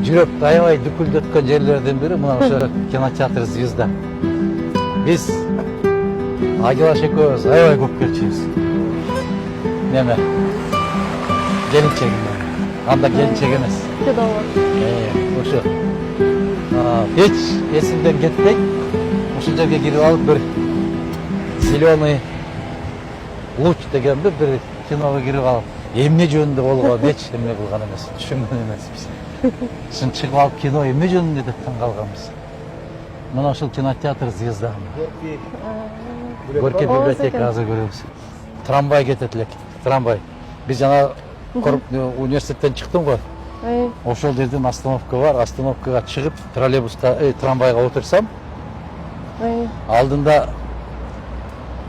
жүрөктү аябай дүкүлдөткөн жерлерден бири мына ошо кинотеатр «Звезда». Биз Агилаш экөөбүз аябай көп келчүбүз. Неме? Келинчегим. Анда келинчек эмес. Ошо. Эч эсимден кетпей, ошол жерге кирип алып бир «Зеленый луч» деген бир киного кирип алып, эмне жөнүндө болгон эч эме кылган эмес, түшүнгөн эмеспиз. Шын чыгып алып кино эмне жөнүндө деп таң калганбыз. Мына ошол кинотеатр «Звезда». Горький библиотека азыр көрөбүз. Трамвай кетет элек, трамвай. Биз жана университеттен чыктым го. Ошол жерден остановка бар, остановкага чыгып, троллейбуска, трамвайга отурсам, алдында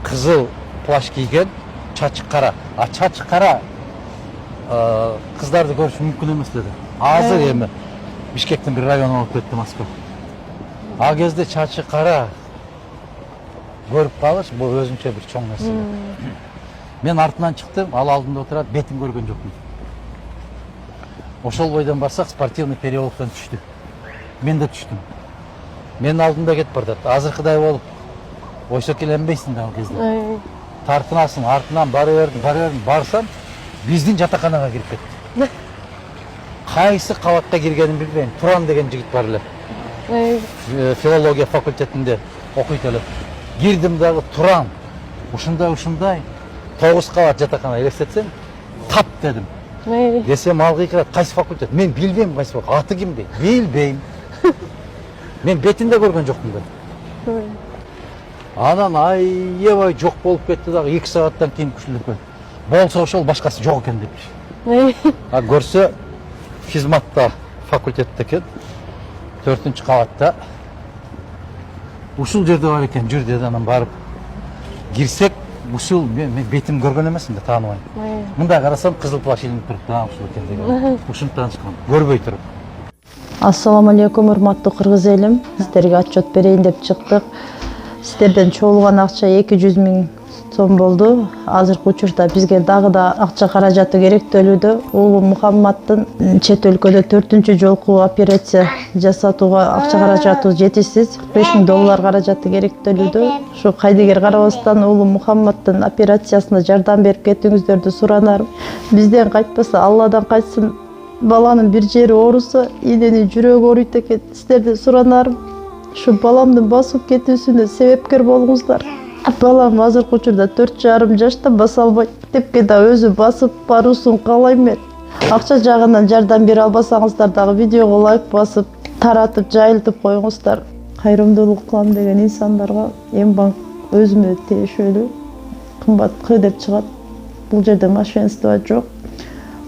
кызыл плащ кийген, чачы кара. А чачы кара кыздарды көрүш мүмкүн эмес деди. Азыр эми Бишкектин бир району болуп кетти Москва. А кезде чачы кара көрүп калыш бул өзүнчө бир чоң нерсе. Мен артынан чыктым, ал алдында отурат, бетин көргөн жокмун. Ошол бойдон барсак, спортивный переулоктон түштү. Мен да түштүм. Менин алдымда кетип бардат. Азыркыдай болуп ойсокеленбейсиң да ал кезде. Тартынасың, артынан бара бердим, барсам, биздин жатаканага кирип кетти. Кайсы кабатка киргенин билбейм. Туран деген жигит бар эле. Филология факультетинде окуйт эле. Кирдим дагы Туран. Ушундай 9 кабат жатакана, элестетсең, тап дедим. Десем ал кыйкырат, кайсы факультет? Мен билбейм кайсы факультет. Аты ким дейт? Билбейм. Мен бетинде көргөн жокмун да. Анан аябай жок болуп кетти дагы 2 сааттан кийин күчүлүп кетти. Болсо ошол башкасы жок экен депчи. А көрсө физматта факультетте экен. 4-кабатта. Ушул жерде бар экен, жүр деди, анан барып кирсек, ушул мен бетим көргөн эмесмин да, тааныбайм. Мындай карасам кызыл плащ илинип туруп, ушул экен деген. Ушуну таанышкан, көрбөй туруп. Ассаламу алейкум, урматтуу кыргыз элим. Сиздерге отчет берейин деп чыктык. Сиздерден чогулган акча 200 000 сом болду. Азыркы учурда бизге дагы да акча каражаты керектөлүүдө. Уулум Мухаммаддын чет өлкөдө 4-чү жолку операция жасатууга акча каражаты жетишсиз. $45,000 каражаты керектөлүүдө. Ушу кайдыгер карабастан уулум Мухаммаддын операциясына жардам берип кетиңиздерди суранарым. Бизден кайтпаса Алладан кайтсын. Баланын бир жери ооруса, эненин жүрөгү ооруйт экен. Сиздерден суранарым, ушу баламдын басып кетүүсүнө себепкер болуңуздар. Балам азыркы учурда 4,5 жашта, баса албайт. Тепке да өзү басып баруусун каалайм мен. Акча жагынан жардам бере албасаңыздар дагы видеого лайк басып, таратып, жайылтып коюңуздар. Кайрымдуулук кылам деген инсандарга М-банк өзүмө тиешелүү. Кымбат К деп чыгат. Бул жерде мошенство жок.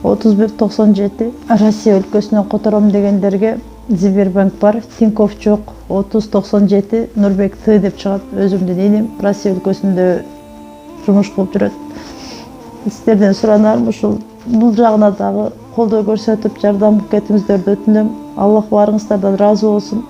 3197 Россия өлкөсүнөн котором дегендерге Сбербанк бар, Тинькофф жок. 3097 Нурбек Т деп чыгат. Өзүмдүн энем Россия өлкөсүндө жумуш кылып жүрөт. Сиздерден суранарым ушул бул жагына дагы колдоо көрсөтүп, жардам берип кетиңиздерди өтүнөм. Аллах барыңыздардан ыраазы болсун.